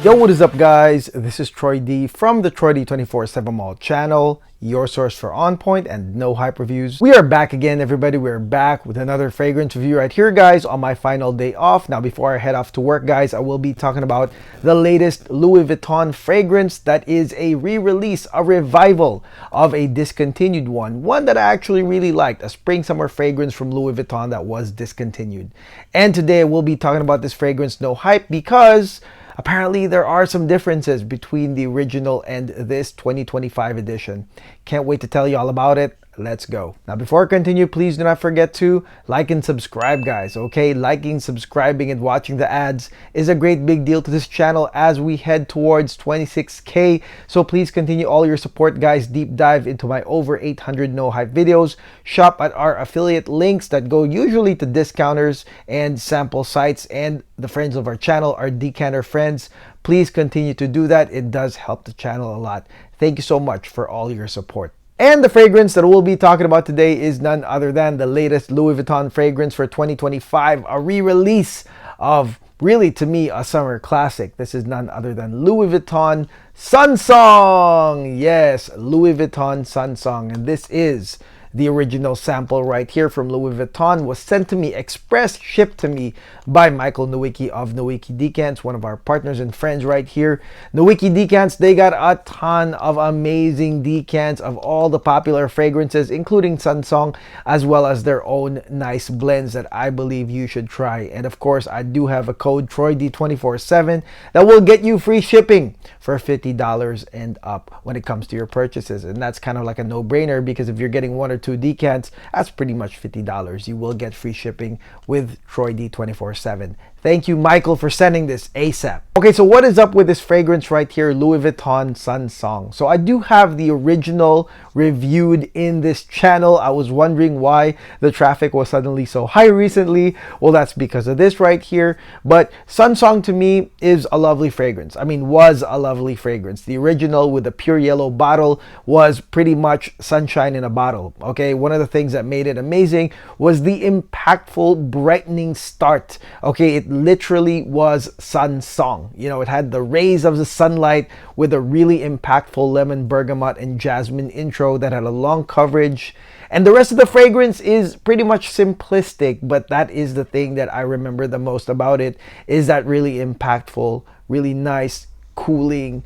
Yo, what is up guys? This is Troy D from the Troy D 24/7 Mall channel, your source for on point and no hype reviews. We are back again, everybody. We're back with another fragrance review right here, guys, on my final day off. Now, before I head off to work, guys, I will be talking about the latest Louis Vuitton fragrance that is a re-release, a revival of a discontinued one that I actually really liked, a spring summer fragrance from Louis Vuitton that was discontinued. And today we'll be talking about this fragrance, No Hype, because apparently, there are some differences between the original and this 2025 edition. Can't wait to tell you all about it. Let's go. Now, before I continue, please do not forget to like and subscribe, guys, okay? Liking, subscribing, and watching the ads is a great big deal to this channel as we head towards 26K. So please continue all your support, guys. Deep dive into my over 800 No Hype videos. Shop at our affiliate links that go usually to discounters and sample sites and the friends of our channel, our decanter friends. Please continue to do that. It does help the channel a lot. Thank you so much for all your support. And the fragrance that we'll be talking about today is none other than the latest Louis Vuitton fragrance for 2025, a re-release of, really to me, a summer classic. This is none other than Louis Vuitton Sun Song. Yes, Louis Vuitton Sun Song. And this is the original sample right here from Louis Vuitton. Was sent to me, express shipped to me by Michael NOWICKI of NOWICKI DECANTS, one of our partners and friends right here. NOWICKI DECANTS, they got a ton of amazing decants of all the popular fragrances, including Sun Song, as well as their own nice blends that I believe you should try. And of course, I do have a code TroyD247 that will get you free shipping for $50 and up when it comes to your purchases. And that's kind of like a no-brainer, because if you're getting one or two decants, that's pretty much $50. You will get free shipping with Troy D 24/7. Thank you, Michael, for sending this ASAP. Okay, so what is up with this fragrance right here, Louis Vuitton Sun Song? So I do have the original reviewed in this channel. I was wondering why the traffic was suddenly so high recently. Well, that's because of this right here. But Sun Song to me is a lovely fragrance. I mean, was a lovely fragrance. The original with the pure yellow bottle was pretty much sunshine in a bottle. Okay, one of the things that made it amazing was the impactful, brightening start. Okay, it literally was Sun Song. You know, it had the rays of the sunlight with a really impactful lemon, bergamot, and jasmine intro that had a long coverage. And the rest of the fragrance is pretty much simplistic, but that is the thing that I remember the most about it, is that really impactful, really nice, cooling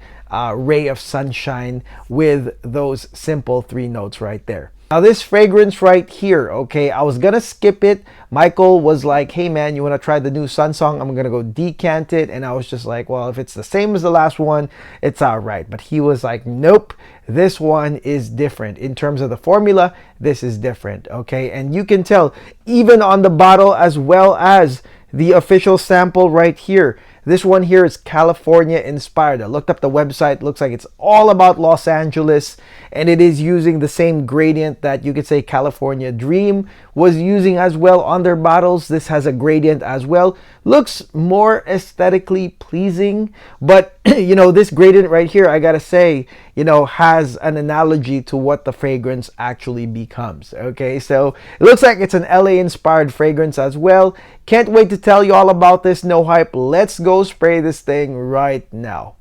ray of sunshine with those simple three notes right there. Now this fragrance right here, okay, I was gonna skip it. Michael was like, hey man, you wanna try the new Sun Song? I'm gonna go decant it. And I was just like, well, if it's the same as the last one, it's all right. But he was like, nope, this one is different. In terms of the formula, this is different, okay? And you can tell even on the bottle as well as the official sample right here. This one here is California inspired. I looked up the website. Looks like it's all about Los Angeles, and it is using the same gradient that you could say California Dream was using as well on their bottles. This has a gradient as well. Looks more aesthetically pleasing, but you know, this gradient right here, I gotta say, you know, has an analogy to what the fragrance actually becomes. Okay, so it looks like it's an LA inspired fragrance as well. Can't wait to tell you all about this. No hype. Let's go spray this thing right now.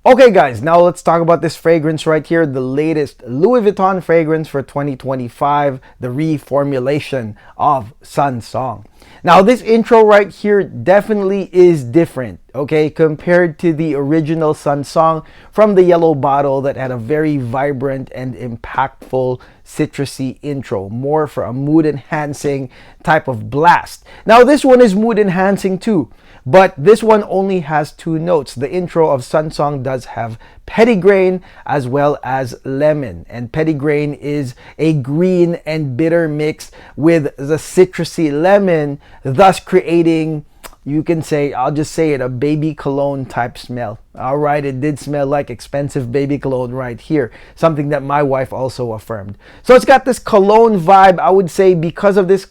Okay guys, now let's talk about this fragrance right here, the latest Louis Vuitton fragrance for 2025, the reformulation of Sun Song. Now this intro right here definitely is different, okay, compared to the original Sun Song from the yellow bottle that had a very vibrant and impactful citrusy intro, more for a mood enhancing type of blast. Now this one is mood enhancing too, but this one only has two notes. The intro of Sun Song does have petitgrain as well as lemon, and petitgrain is a green and bitter mix with the citrusy lemon, thus creating, you can say, I'll just say it, a baby cologne type smell. All right, it did smell like expensive baby cologne right here, something that my wife also affirmed. So it's got this cologne vibe, I would say, because of this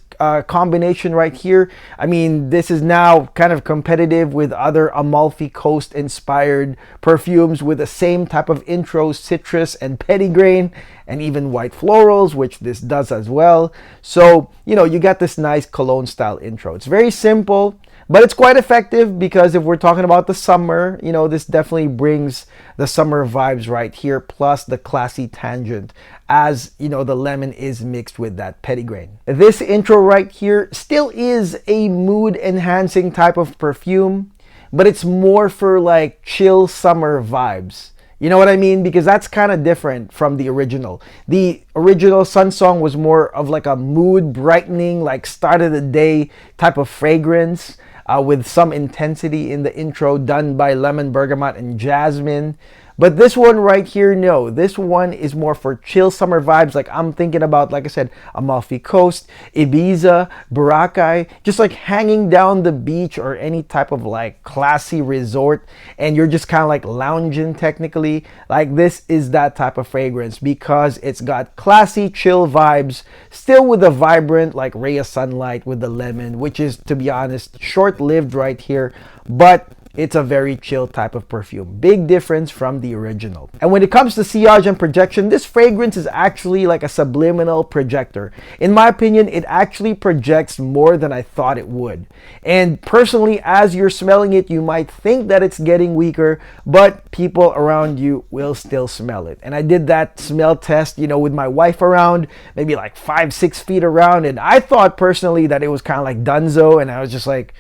combination right here, I mean, this is now kind of competitive with other Amalfi Coast inspired perfumes with the same type of intro, citrus and petitgrain, and even white florals, which this does as well. So, you know, you got this nice cologne style intro. It's very simple, but it's quite effective because if we're talking about the summer, you know, this definitely brings the summer vibes right here, plus the classy tangent, as you know, the lemon is mixed with that petitgrain. This intro right here still is a mood enhancing type of perfume, but it's more for like chill summer vibes. You know what I mean? Because that's kind of different from the original. The original Sun Song was more of like a mood brightening, like start of the day type of fragrance, with some intensity in the intro done by lemon, bergamot, and jasmine. But this one right here, no. This one is more for chill summer vibes. Like I'm thinking about, like I said, Amalfi Coast, Ibiza, Boracay, just like hanging down the beach or any type of like classy resort, and you're just kind of like lounging technically. Like this is that type of fragrance because it's got classy, chill vibes, still with a vibrant like ray of sunlight with the lemon, which is, to be honest, short-lived right here, but it's a very chill type of perfume. Big difference from the original. And when it comes to sillage and projection, this fragrance is actually like a subliminal projector. In my opinion, it actually projects more than I thought it would. And personally, as you're smelling it, you might think that it's getting weaker, but people around you will still smell it. And I did that smell test, you know, with my wife around, maybe like 5-6 feet around, and I thought personally that it was kind of like dunzo, and I was just like,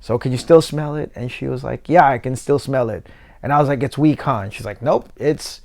so can you still smell it? And she was like, yeah, I can still smell it. And I was like, it's weak, huh? And she's like, nope, it's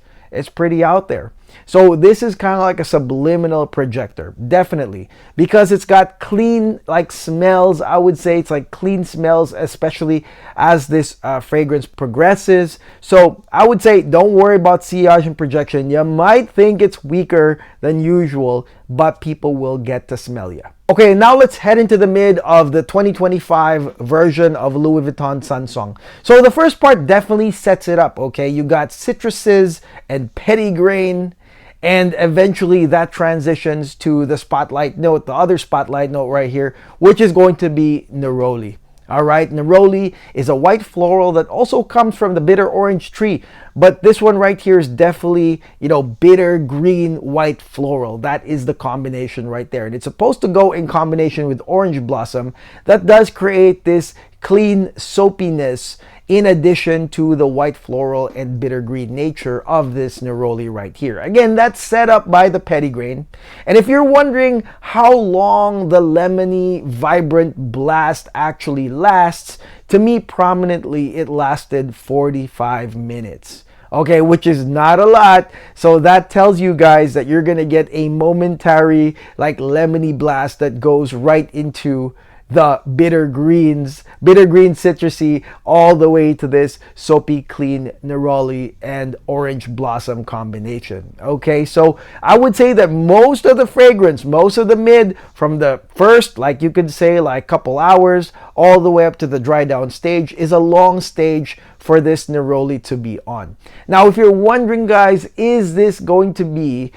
pretty out there. So this is kind of like a subliminal projector, definitely, because it's got clean like smells. I would say it's like clean smells, especially as this fragrance progresses. So I would say don't worry about sillage and projection. You might think it's weaker than usual, but people will get to smell you. Okay, now let's head into the mid of the 2025 version of Louis Vuitton Sun Song. So the first part definitely sets it up, okay? You got citruses and petitgrain, and eventually that transitions to the spotlight note, the other spotlight note right here, which is going to be neroli. All right, neroli is a white floral that also comes from the bitter orange tree, but this one right here is definitely, you know, bitter green white floral. That is the combination right there, and it's supposed to go in combination with orange blossom. That does create this clean soapiness in addition to the white floral and bitter green nature of this neroli right here. Again, that's set up by the petitgrain. And if you're wondering how long the lemony, vibrant blast actually lasts, to me, prominently, it lasted 45 minutes. Okay, which is not a lot. So that tells you guys that you're gonna get a momentary like lemony blast that goes right into the bitter green citrusy, all the way to this soapy, clean neroli and orange blossom combination. Okay, so I would say that most of the fragrance, most of the mid, from the first, like you could say, like couple hours, all the way up to the dry down stage, is a long stage for this neroli to be on. Now, if you're wondering, guys, is this going to be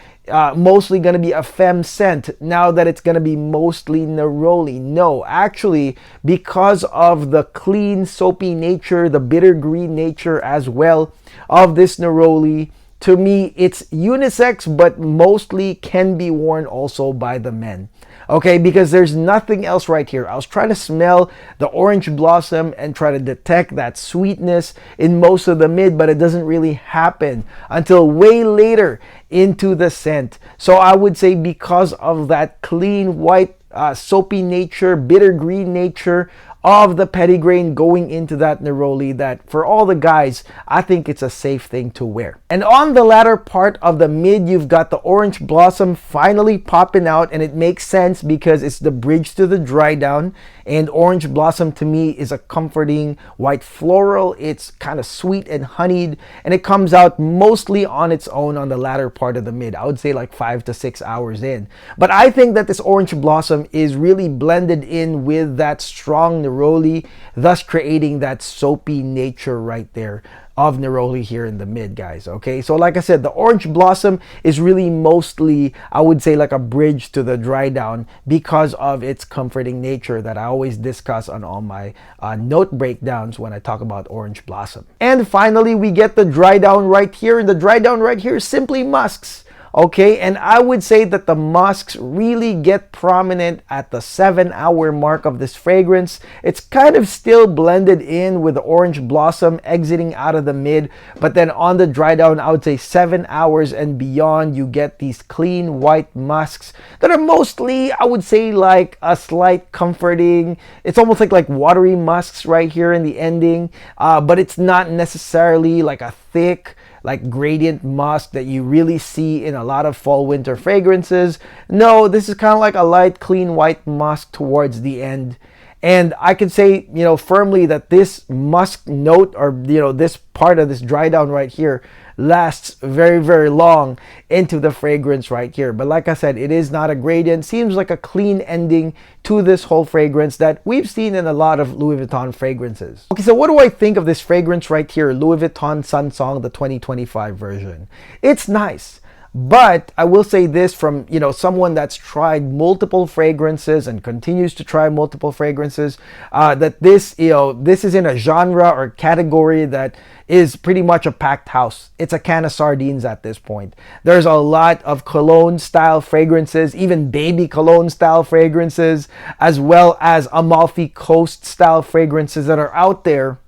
mostly going to be a femme scent now that it's going to be mostly neroli? No, actually, because of the clean soapy nature, the bitter green nature as well of this neroli, to me it's unisex, but mostly can be worn also by the men. Okay, because there's nothing else right here. I was trying to smell the orange blossom and try to detect that sweetness in most of the mid, but it doesn't really happen until way later into the scent. So I would say because of that clean white soapy nature, bitter green nature of the petitgrain going into that neroli, that for all the guys, I think it's a safe thing to wear. And on the latter part of the mid, you've got the orange blossom finally popping out, and it makes sense because it's the bridge to the dry down. And orange blossom to me is a comforting white floral. It's kind of sweet and honeyed, and it comes out mostly on its own on the latter part of the mid. I would say like 5 to 6 hours in. But I think that this orange blossom is really blended in with that strong neroli neroli, thus creating that soapy nature right there of neroli here in the mid, guys. Okay, so like I said, the orange blossom is really mostly, I would say, like a bridge to the dry down because of its comforting nature that I always discuss on all my note breakdowns when I talk about orange blossom. And finally, we get the dry down right here, and the dry down right here is simply musks. Okay, and I would say that the musks really get prominent at the 7-hour mark of this fragrance. It's kind of still blended in with the orange blossom exiting out of the mid, but then on the dry down, I would say 7 hours and beyond, you get these clean white musks that are mostly, I would say, like a slight comforting. It's almost like watery musks right here in the ending, but it's not necessarily like a thick, like gradient musk that you really see in a lot of fall winter fragrances. No, this is kind of like a light clean white musk towards the end. And I can say, you know, firmly that this musk note, or, you know, this part of this dry down right here lasts very, very long into the fragrance right here. But like I said, it is not a gradient. Seems like a clean ending to this whole fragrance that we've seen in a lot of Louis Vuitton fragrances. Okay, so what do I think of this fragrance right here? Louis Vuitton Sun Song, the 2025 version. It's nice. But I will say this from, you know, someone that's tried multiple fragrances and continues to try multiple fragrances, that this, you know, this is in a genre or category that is pretty much a packed house. It's a can of sardines at this point. There's a lot of cologne style fragrances, even baby cologne style fragrances, as well as Amalfi Coast style fragrances that are out there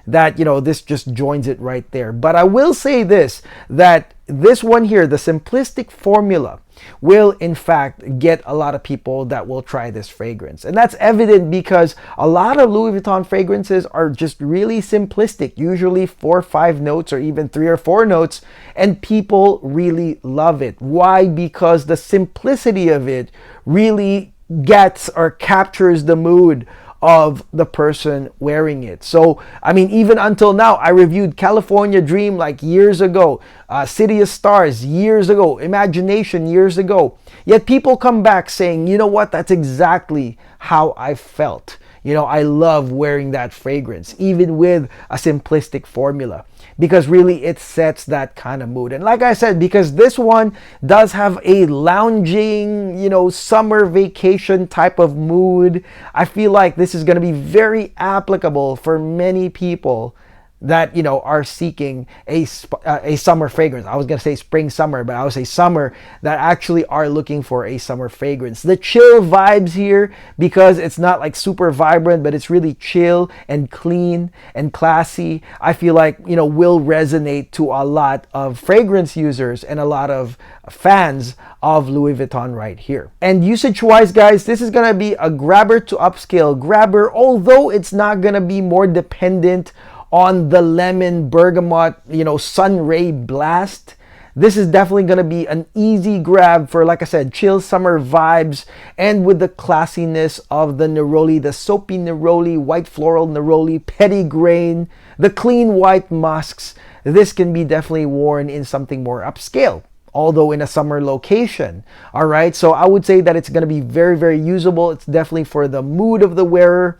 that, you know, this just joins it right there. But I will say this, that this one here, the simplistic formula, will in fact get a lot of people that will try this fragrance. And that's evident because a lot of Louis Vuitton fragrances are just really simplistic, usually 4 or 5 notes or even 3 or 4 notes, and people really love it. Why? Because the simplicity of it really gets or captures the mood of the person wearing it. So, I mean, even until now, I reviewed California Dream like years ago, City of Stars years ago, Imagination years ago. Yet people come back saying, you know what, that's exactly how I felt. You know, I love wearing that fragrance, even with a simplistic formula, because really it sets that kind of mood. And like I said, because this one does have a lounging, you know, summer vacation type of mood, I feel like this is going to be very applicable for many people that, you know, are seeking a summer fragrance. I was going to say spring, summer, but I would say summer, that actually are looking for a summer fragrance. The chill vibes here, because it's not like super vibrant, but it's really chill and clean and classy, I feel like, you know, will resonate to a lot of fragrance users and a lot of fans of Louis Vuitton right here. And usage wise, guys, this is going to be a grabber to upscale grabber, although it's not going to be more dependent on the lemon bergamot, you know, sun ray blast. This is definitely going to be an easy grab for, like I said, chill summer vibes, and with the classiness of the neroli, the soapy neroli, white floral neroli, petitgrain, the clean white musks. This can be definitely worn in something more upscale, although in a summer location. All right, so I would say that it's going to be very, very usable. It's definitely for the mood of the wearer,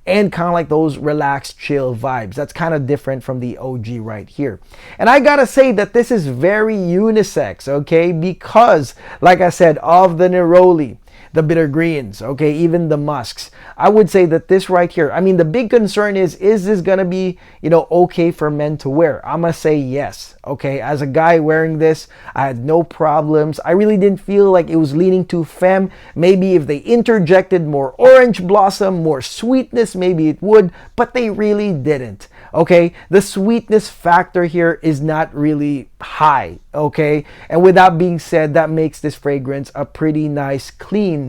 and kind of like those relaxed, chill vibes. That's kind of different from the OG right here. And I gotta say that this is very unisex, okay? Because, like I said, of the neroli, the bitter greens, okay, even the musks, I would say that this right here, I mean, the big concern is this gonna be, you know, okay for men to wear? I'm gonna say yes, okay? As a guy wearing this, I had no problems. I really didn't feel like it was leaning too femme. Maybe if they interjected more orange blossom, more sweetness, maybe it would, but they really didn't, okay? The sweetness factor here is not really high, okay? And with that being said, that makes this fragrance a pretty nice, clean,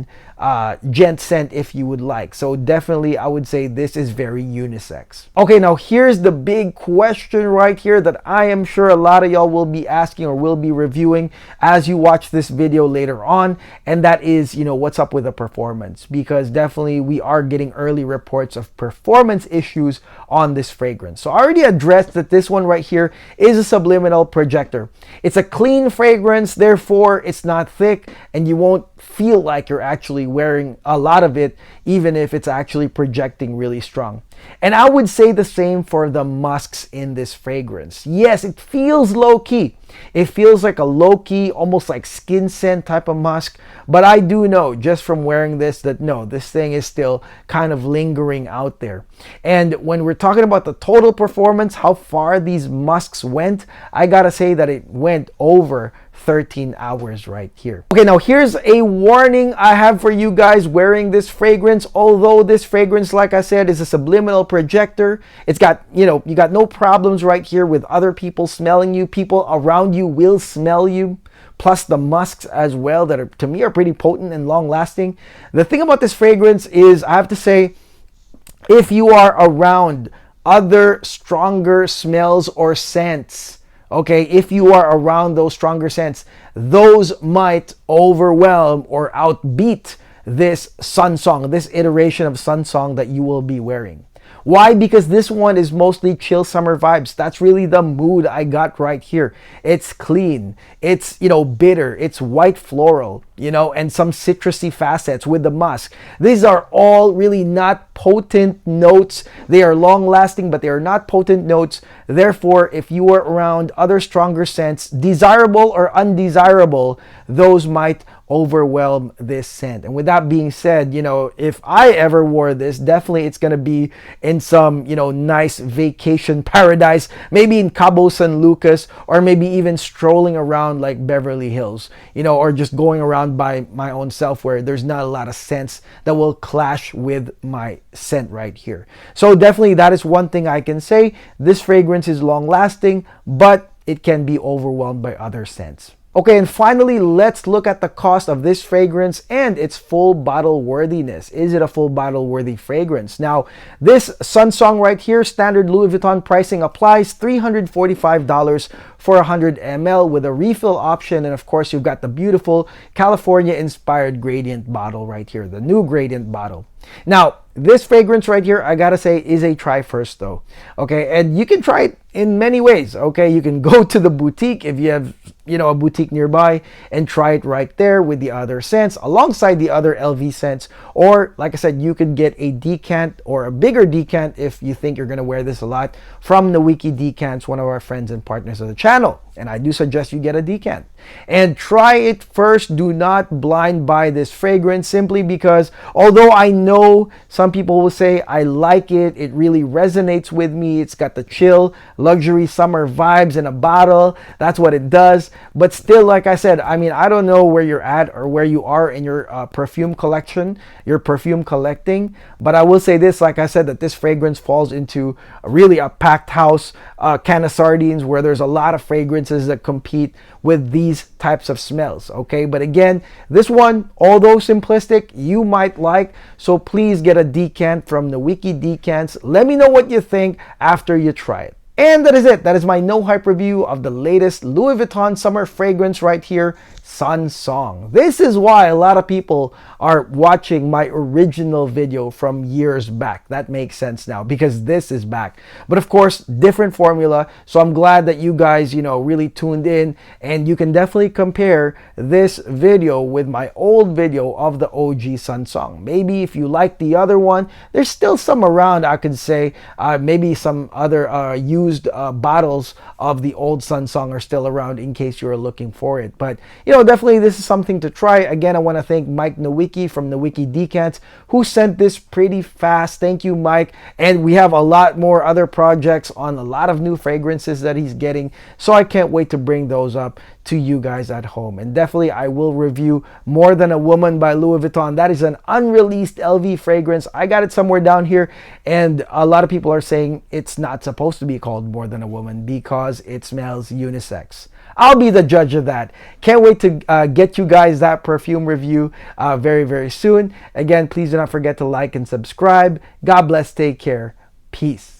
gent scent, if you would like. So definitely I would say this is very unisex. Okay, now here's the big question right here that I am sure a lot of y'all will be asking or will be reviewing as you watch this video later on, and that is, you know, what's up with the performance? Because definitely we are getting early reports of performance issues on this fragrance. So I already addressed that this one right here is a subliminal projector. It's a clean fragrance, therefore it's not thick, and you won't feel like you're actually actually wearing a lot of it, even if it's actually projecting really strong. And I would say the same for the musks in this fragrance. Yes, it feels low-key. It feels like a low-key, almost like skin scent type of musk. But I do know, just from wearing this, that no, this thing is still kind of lingering out there. And when we're talking about the total performance, how far these musks went, I gotta say that it went over 13 hours right here. Okay, now here's a warning I have for you guys wearing this fragrance. Although this fragrance, like I said, is a subliminal projector, it's got, you got no problems right here with other people smelling you. People around you will smell you. Plus the musks as well, that are, to me, are pretty potent and long lasting. The thing about this fragrance is, I have to say, if you are around other stronger smells or scents, okay, if you are around those stronger scents, those might overwhelm or outbeat this Sun Song, this iteration of Sun Song that you will be wearing. Why? Because this one is mostly chill summer vibes. That's really the mood I got right here. It's clean, it's, bitter, it's white floral, and some citrusy facets with the musk. These are all really not potent notes. They are long lasting, but they are not potent notes. Therefore, if you are around other stronger scents, desirable or undesirable, those might overwhelm this scent. And with that being said, if I ever wore this, definitely it's going to be in some, nice vacation paradise, maybe in Cabo San Lucas, or maybe even strolling around like Beverly Hills, or just going around by my own self where there's not a lot of scents that will clash with my scent right here. So definitely that is one thing I can say. This fragrance is long lasting, but it can be overwhelmed by other scents. Okay, and finally, let's look at the cost of this fragrance and its full bottle worthiness. Is it a full bottle worthy fragrance? Now, this Sun Song right here, standard Louis Vuitton pricing applies, $345 for 100 ml with a refill option. And of course, you've got the beautiful California-inspired gradient bottle right here, the new gradient bottle. Now, this fragrance right here, I gotta say, is a try first though. Okay, and you can try it in many ways. Okay, you can go to the boutique if you have, a boutique nearby, and try it right there with the other scents alongside the other LV scents. Or, like I said, you could get a decant or a bigger decant if you think you're gonna wear this a lot from NOWICKI Decants, one of our friends and partners of the channel. And I do suggest you get a decant and try it first. Do not blind buy this fragrance, simply because although I know some people will say I like it, it really resonates with me, it's got the chill luxury summer vibes in a bottle, that's what it does. But still, like I said, I don't know where you're at or where you are in your perfume collection, your perfume collecting, but I will say this, like I said, that this fragrance falls into really a packed house, can of sardines, where there's a lot of fragrances that compete with these types of smells. Okay, but again, this one, although simplistic, you might like, so please get a decant from NOWICKI Decants. Let me know what you think after you try it. And that is it. That is my no hype review of the latest Louis Vuitton summer fragrance right here, Sun Song. This is why a lot of people are watching my original video from years back. That makes sense now because this is back. But of course, different formula. So I'm glad that you guys, really tuned in, and you can definitely compare this video with my old video of the OG Sun Song. Maybe if you like the other one, there's still some around, I could say. Maybe some other used bottles of the old Sun Song are still around in case you're looking for it. But, definitely this is something to try. Again, I want to thank Mike NOWICKI from NOWICKI Decants, who sent this pretty fast. Thank you, Mike. And we have a lot more other projects on a lot of new fragrances that he's getting, so I can't wait to bring those up to you guys at home. And definitely I will review More Than a Woman by Louis Vuitton. That is an unreleased LV fragrance. I got it somewhere down here, and a lot of people are saying it's not supposed to be called More Than a Woman because it smells unisex. I'll be the judge of that. Can't wait to get you guys that perfume review very, very soon. Again, please do not forget to like and subscribe. God bless. Take care. Peace.